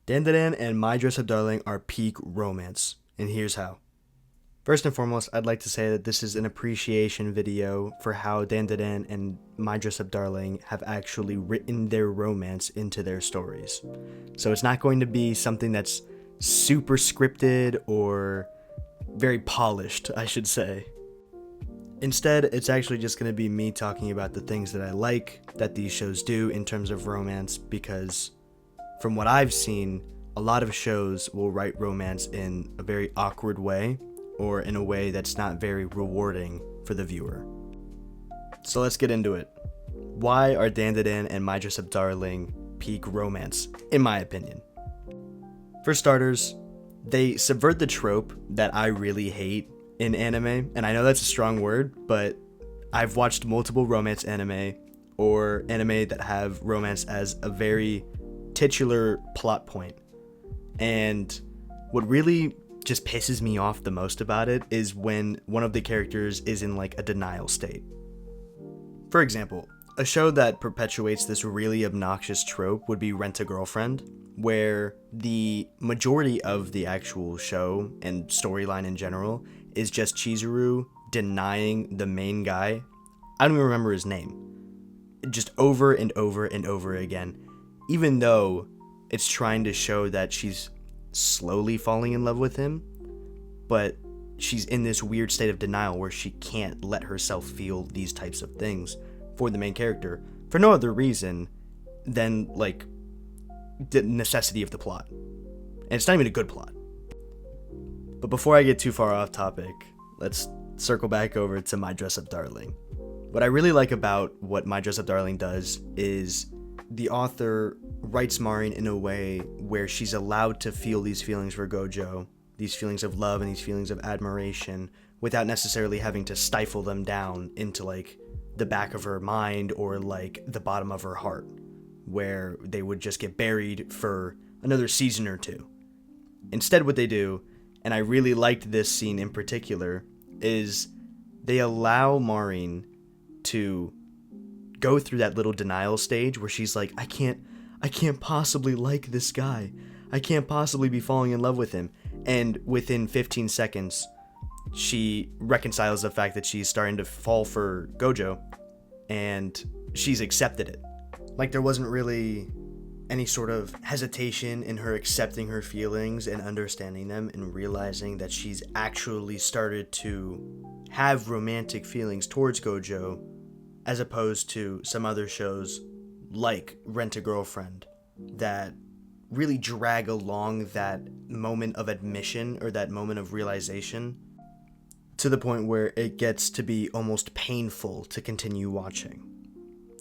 DanDaDan and My Dress Up Darling are peak romance, and here's how. First and foremost, I'd like to say that this is an appreciation video for how DanDaDan and My Dress Up Darling have actually written their romance into their stories. So it's not going to be something that's super scripted or very polished, I should say. Instead, it's actually just going to be me talking about the things that I like that these shows do in terms of romance, because from what I've seen, a lot of shows will write romance in a very awkward way, or in a way that's not very rewarding for the viewer. So let's get into it. Why are DanDaDan and My Dress Up Darling peak romance, in my opinion? For starters, they subvert the trope that I really hate in anime, and I know that's a strong word, but I've watched multiple romance anime, or anime that have romance as a very titular plot point. And what really just pisses me off the most about it is when one of the characters is in like a denial state. For example, a show that perpetuates this really obnoxious trope would be Rent-a-Girlfriend, where the majority of the actual show and storyline in general is just Chizuru denying the main guy. I don't even remember his name. Just over and over and over again, even though it's trying to show that she's slowly falling in love with him, but she's in this weird state of denial where she can't let herself feel these types of things for the main character for no other reason than like the necessity of the plot. And it's not even a good plot. But before I get too far off topic, let's circle back over to My Dress Up Darling. What I really like about what My Dress Up Darling does is the author writes Marin in a way where she's allowed to feel these feelings for Gojo, these feelings of love and these feelings of admiration, without necessarily having to stifle them down into like the back of her mind or like the bottom of her heart, where they would just get buried for another season or two. Instead, what they do, and I really liked this scene in particular, is they allow Marin to go through that little denial stage where she's like, I can't possibly like this guy. I can't possibly be falling in love with him. And within 15 seconds, she reconciles the fact that she's starting to fall for Gojo, and she's accepted it. Like there wasn't really any sort of hesitation in her accepting her feelings and understanding them and realizing that she's actually started to have romantic feelings towards Gojo, as opposed to some other shows like Rent-a-Girlfriend that really drag along that moment of admission or that moment of realization to the point where it gets to be almost painful to continue watching.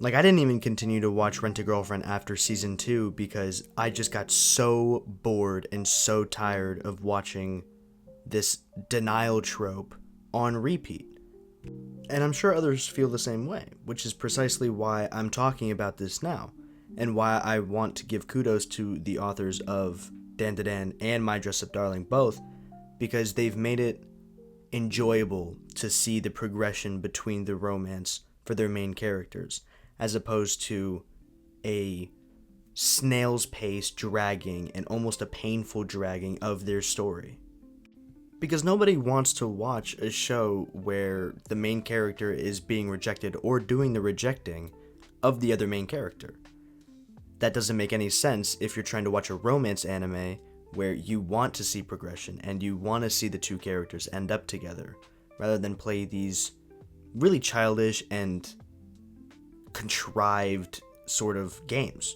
Like, I didn't even continue to watch Rent-a-Girlfriend after season 2 because I just got so bored and so tired of watching this denial trope on repeat. And I'm sure others feel the same way, which is precisely why I'm talking about this now, and why I want to give kudos to the authors of DanDaDan and My Dress Up Darling both, because they've made it enjoyable to see the progression between the romance for their main characters, as opposed to a snail's pace dragging and almost a painful dragging of their story. Because nobody wants to watch a show where the main character is being rejected or doing the rejecting of the other main character. That doesn't make any sense if you're trying to watch a romance anime where you want to see progression and you want to see the two characters end up together, rather than play these really childish and contrived sort of games.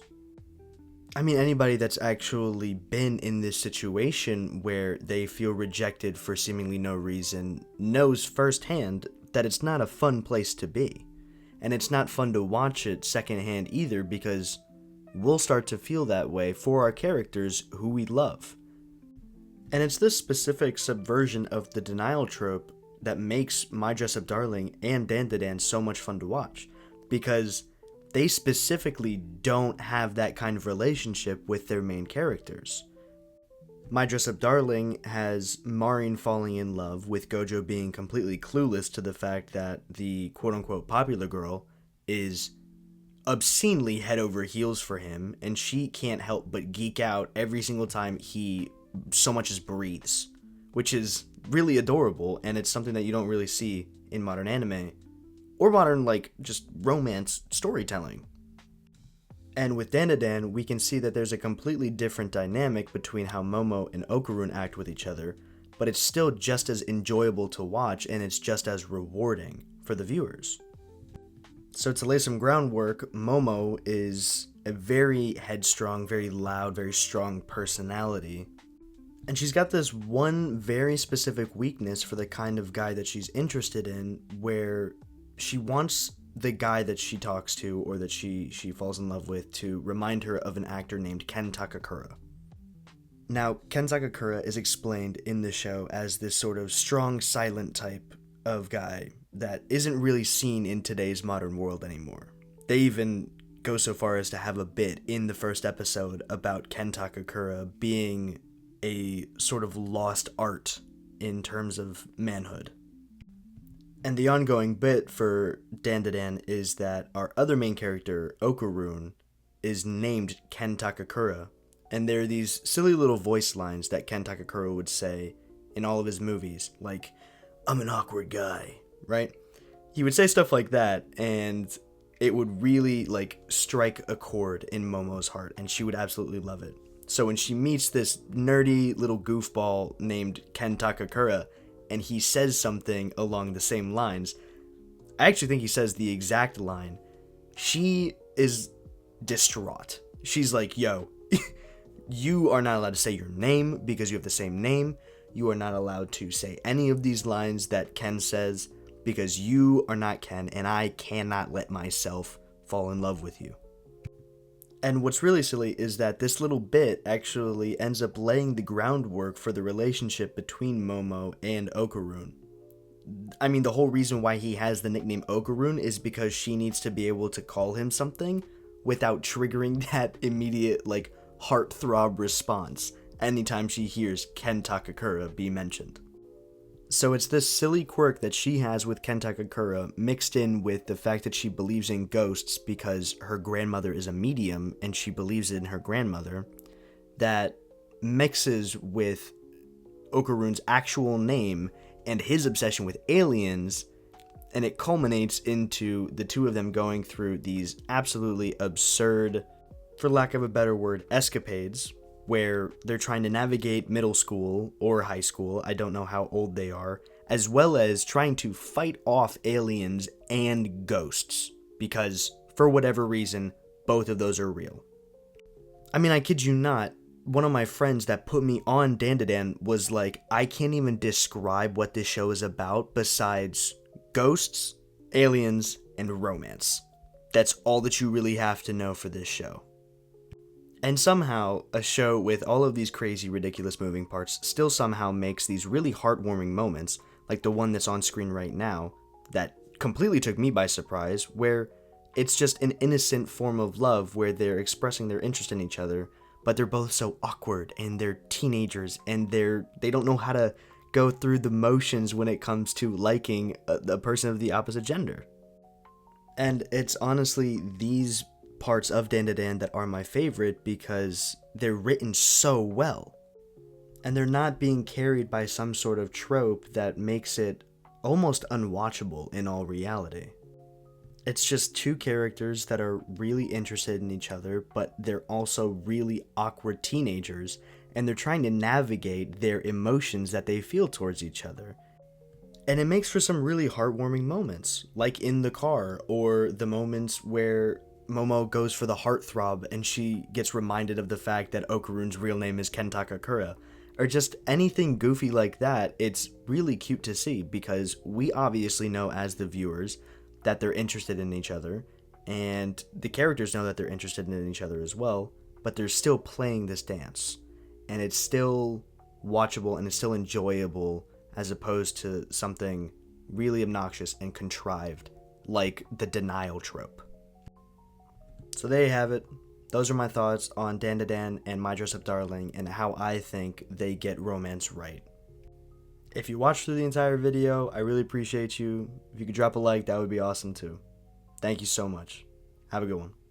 I mean, anybody that's actually been in this situation where they feel rejected for seemingly no reason knows firsthand that it's not a fun place to be. And it's not fun to watch it secondhand either, because we'll start to feel that way for our characters who we love. And it's this specific subversion of the denial trope that makes My Dress Up Darling and DanDaDan so much fun to watch, because they specifically don't have that kind of relationship with their main characters. My Dress Up Darling has Marin falling in love with Gojo being completely clueless to the fact that the quote-unquote popular girl is obscenely head over heels for him, and she can't help but geek out every single time he so much as breathes, which is really adorable, and it's something that you don't really see in modern anime or modern, like, just romance storytelling. And with DanDaDan, we can see that there's a completely different dynamic between how Momo and Okarun act with each other, but it's still just as enjoyable to watch, and it's just as rewarding for the viewers. So to lay some groundwork, Momo is a very headstrong, very loud, very strong personality. And she's got this one very specific weakness for the kind of guy that she's interested in, where she wants the guy that she talks to or that she falls in love with to remind her of an actor named Ken Takakura. Now, Ken Takakura is explained in the show as this sort of strong, silent type of guy that isn't really seen in today's modern world anymore. They even go so far as to have a bit in the first episode about Ken Takakura being a sort of lost art in terms of manhood. And the ongoing bit for DanDaDan is that our other main character, Okarun, is named Ken Takakura, and there are these silly little voice lines that Ken Takakura would say in all of his movies, like, "I'm an awkward guy," right? He would say stuff like that, and it would really, like, strike a chord in Momo's heart, and she would absolutely love it. So when she meets this nerdy little goofball named Ken Takakura, and he says something along the same lines, I actually think he says the exact line, she is distraught. She's like, yo, you are not allowed to say your name because you have the same name. You are not allowed to say any of these lines that Ken says because you are not Ken, and I cannot let myself fall in love with you. And what's really silly is that this little bit actually ends up laying the groundwork for the relationship between Momo and Okarun. I mean, the whole reason why he has the nickname Okarun is because she needs to be able to call him something without triggering that immediate, like, heartthrob response anytime she hears Ken Takakura be mentioned. So it's this silly quirk that she has with Ken Takakura mixed in with the fact that she believes in ghosts because her grandmother is a medium and she believes in her grandmother, that mixes with Okarun's actual name and his obsession with aliens, and it culminates into the two of them going through these absolutely absurd, for lack of a better word, escapades, where they're trying to navigate middle school or high school, I don't know how old they are, as well as trying to fight off aliens and ghosts, because, for whatever reason, both of those are real. I mean, I kid you not, one of my friends that put me on DanDaDan was like, I can't even describe what this show is about besides ghosts, aliens, and romance. That's all that you really have to know for this show. And somehow, a show with all of these crazy, ridiculous moving parts still somehow makes these really heartwarming moments, like the one that's on screen right now, that completely took me by surprise, where it's just an innocent form of love where they're expressing their interest in each other, but they're both so awkward, and they're teenagers, and they don't know how to go through the motions when it comes to liking a person of the opposite gender. And it's honestly these parts of DanDaDan that are my favorite because they're written so well. And they're not being carried by some sort of trope that makes it almost unwatchable in all reality. It's just two characters that are really interested in each other, but they're also really awkward teenagers, and they're trying to navigate their emotions that they feel towards each other. And it makes for some really heartwarming moments, like in the car, or the moments where Momo goes for the heartthrob and she gets reminded of the fact that Okarun's real name is Ken Takakura, or just anything goofy like that. It's really cute to see because we obviously know as the viewers that they're interested in each other, and the characters know that they're interested in each other as well, but they're still playing this dance, and it's still watchable and it's still enjoyable as opposed to something really obnoxious and contrived like the denial trope. So there you have it. Those are my thoughts on DanDaDan and My Dress Up Darling and how I think they get romance right. If you watched through the entire video, I really appreciate you. If you could drop a like, that would be awesome too. Thank you so much. Have a good one.